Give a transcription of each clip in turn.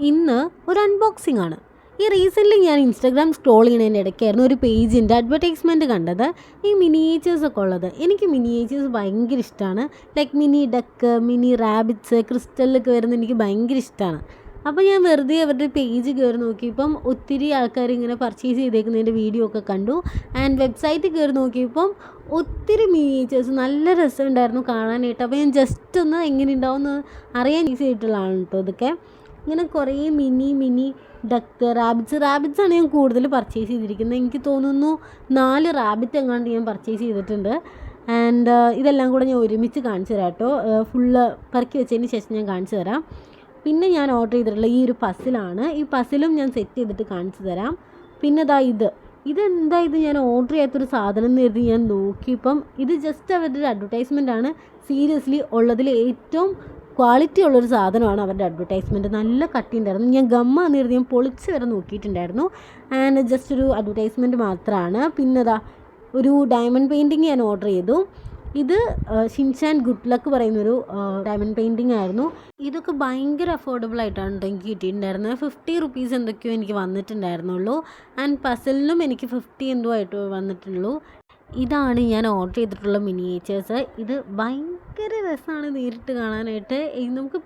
ഇന്ന് ഒരു അൺബോക്സിംഗ് ആണ്. ഈ റീസെൻ്റ്ലി ഞാൻ ഇൻസ്റ്റാഗ്രാം സ്ക്രോൾ ചെയ്യുന്നതിൻ്റെ ഇടയ്ക്കായിരുന്നു ഒരു പേജിൻ്റെ അഡ്വർടൈസ്മെൻറ്റ് കണ്ടത്. ഈ മിനിയേച്ചേഴ്സൊക്കെ ഉള്ളത്. എനിക്ക് മിനിയേച്ചേഴ്സ് ഭയങ്കര ഇഷ്ടമാണ്. Like mini duck, mini rabbits, ക്രിസ്റ്റലിലൊക്കെ വരുന്നത് എനിക്ക് ഭയങ്കര ഇഷ്ടമാണ്. അപ്പോൾ ഞാൻ വെറുതെ അവരുടെ പേജ് കയറി നോക്കിയപ്പം ഒത്തിരി ആൾക്കാർ ഇങ്ങനെ പർച്ചേസ് ചെയ്തേക്കുന്നതിൻ്റെ വീഡിയോ ഒക്കെ കണ്ടു. ആൻഡ് വെബ്സൈറ്റിൽ കയറി നോക്കിയപ്പം ഒത്തിരി മിനിയേച്ചേഴ്സ് നല്ല രസമുണ്ടായിരുന്നു കാണാനായിട്ട്. അപ്പോൾ ഞാൻ ജസ്റ്റ് ഒന്ന് എങ്ങനെ ഉണ്ടാവുമെന്ന് അറിയാൻ ഈസി ആയിട്ടുള്ളതാണ് കേട്ടോ ഇതൊക്കെ. ഇങ്ങനെ കുറേ മിനി ഡക്ക്, റാബിറ്റ്സാണ് ഞാൻ കൂടുതൽ പർച്ചേസ് ചെയ്തിരിക്കുന്നത്. എനിക്ക് തോന്നുന്നു 4 റാബിറ്റ് എങ്ങാണ്ട് ഞാൻ പർച്ചേസ് ചെയ്തിട്ടുണ്ട്. ആൻഡ് ഇതെല്ലാം കൂടെ ഞാൻ ഒരുമിച്ച് കാണിച്ചു തരാം കേട്ടോ. ഫുള്ള് പെറുക്കി വെച്ചതിന് ശേഷം ഞാൻ കാണിച്ചു തരാം. പിന്നെ ഞാൻ ഓർഡർ ചെയ്തിട്ടുള്ള ഈ ഒരു പസിലാണ്. ഈ പസിലും ഞാൻ സെറ്റ് ചെയ്തിട്ട് കാണിച്ചു തരാം. പിന്നെ ഇതെന്താ ഇത് ഞാൻ ഓർഡർ ചെയ്യാത്തൊരു സാധനം എന്ന് കരുതി ഞാൻ നോക്കിയപ്പം ഇത് ജസ്റ്റ് അവരുടെ ഒരു അഡ്വർടൈസ്മെൻ്റ് ആണ്. സീരിയസ്ലി ഉള്ളതിൽ ഏറ്റവും ക്വാളിറ്റി ഉള്ളൊരു സാധനമാണ് അവരുടെ അഡ്വർടൈസ്മെൻറ്റ്. നല്ല കട്ടി ഉണ്ടായിരുന്നു. ഞാൻ ഗമ്മാന്ന് കരുതി ഞാൻ പൊളിച്ച് വരെ നോക്കിയിട്ടുണ്ടായിരുന്നു. ആൻഡ് ജസ്റ്റ് ഒരു അഡ്വർടൈസ്മെൻറ്റ് മാത്രമാണ്. പിന്നെ ഒരു ഡയമണ്ട് പെയിൻറ്റിങ് ഞാൻ ഓർഡർ ചെയ്തു. ഇത് ഷിൻചാൻ ഗുഡ് ലക്ക് പറയുന്നൊരു ഡയമണ്ട് പെയിൻറ്റിങ് ആയിരുന്നു. ഇതൊക്കെ ഭയങ്കര അഫോർഡബിൾ ആയിട്ടാണ് എനിക്ക് കിട്ടിയിട്ടുണ്ടായിരുന്നത്. 50 റുപ്പീസ് എന്തൊക്കെയോ എനിക്ക് വന്നിട്ടുണ്ടായിരുന്നുള്ളൂ. ആൻഡ് പസിലിനും എനിക്ക് 50 എന്തോ ആയിട്ട് വന്നിട്ടുള്ളൂ. ഇതാണ് ഞാൻ ഓർഡർ ചെയ്തിട്ടുള്ള മിനിയേച്ചേഴ്സ്. ഇത് ഭയങ്കര രസമാണ് നേരിട്ട് കാണാനായിട്ട്. നമുക്ക്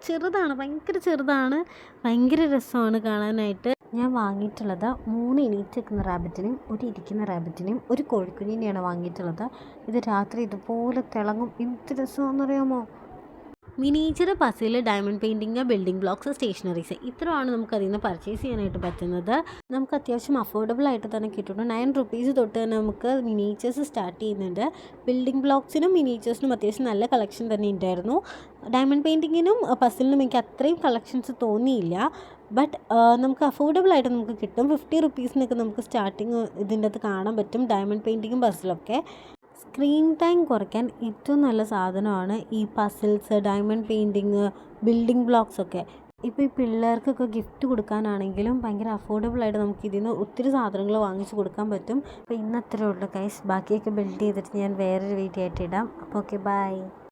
ചെറുതാണ്, ഭയങ്കര ചെറുതാണ്, ഭയങ്കര രസമാണ് കാണാനായിട്ട്. ഞാൻ വാങ്ങിയിട്ടുള്ളത് 3 എണീറ്റ് നിൽക്കുന്ന റാബിറ്റിനെയും 1 ഇരിക്കുന്ന റാബിറ്റിനെയും 1 കോഴിക്കുഞ്ഞിനെയാണ് വാങ്ങിയിട്ടുള്ളത്. ഇത് രാത്രി ഇതുപോലെ തിളങ്ങും. എന്ത് രസമാണെന്നറിയാമോ? Miniature, puzzle, diamond painting, building blocks, stationeries, ഇത്രയാണ് നമുക്ക് അതിൽ നിന്ന് പർച്ചേസ് ചെയ്യാനായിട്ട് പറ്റുന്നത്. നമുക്ക് അത്യാവശ്യം അഫോർഡബിൾ ആയിട്ട് തന്നെ കിട്ടുന്നു. 9 റുപ്പീസ് തൊട്ട് തന്നെ നമുക്ക് മിനിയേച്ചേഴ്സ് സ്റ്റാർട്ട് ചെയ്യുന്നുണ്ട്. ബിൽഡിംഗ് ബ്ലോക്സിനും മിനിയേച്ചേഴ്സിനും അത്യാവശ്യം നല്ല കളക്ഷൻ തന്നെ ഉണ്ടായിരുന്നു. ഡയമണ്ട് പെയിൻറ്റിങ്ങിനും പസിലിനും എനിക്ക് അത്രയും കളക്ഷൻസ് തോന്നിയില്ല. ബട്ട് നമുക്ക് അഫോർഡബിൾ ആയിട്ട് നമുക്ക് കിട്ടും. 50 റുപ്പീസിനൊക്കെ നമുക്ക് സ്റ്റാർട്ടിങ് ഇതിൻ്റെ അകത്ത് കാണാൻ പറ്റും. ഡയമണ്ട് പെയിൻറ്റിങ്ങും പസിലൊക്കെ. സ്ക്രീൻ ടൈം കുറയ്ക്കാൻ ഏറ്റവും നല്ല സാധനമാണ് ഈ puzzles, diamond painting, building blocks ഒക്കെ. ഇപ്പോൾ ഈ പിള്ളേർക്കൊക്കെ ഗിഫ്റ്റ് കൊടുക്കാനാണെങ്കിലും ഭയങ്കര അഫോർഡബിൾ ആയിട്ട് നമുക്ക് ഇതിൽ നിന്ന് ഒത്തിരി സാധനങ്ങൾ വാങ്ങിച്ച് കൊടുക്കാൻ പറ്റും. അപ്പോൾ ഇന്ന് അത്രേ ഉള്ളൂ ഗൈസ്. ബാക്കിയൊക്കെ ബിൽഡ് ചെയ്തിട്ട് ഞാൻ വേറൊരു വീഡിയോ ആയിട്ട് ഇടാം. അപ്പോൾ ഓക്കെ, ബൈ.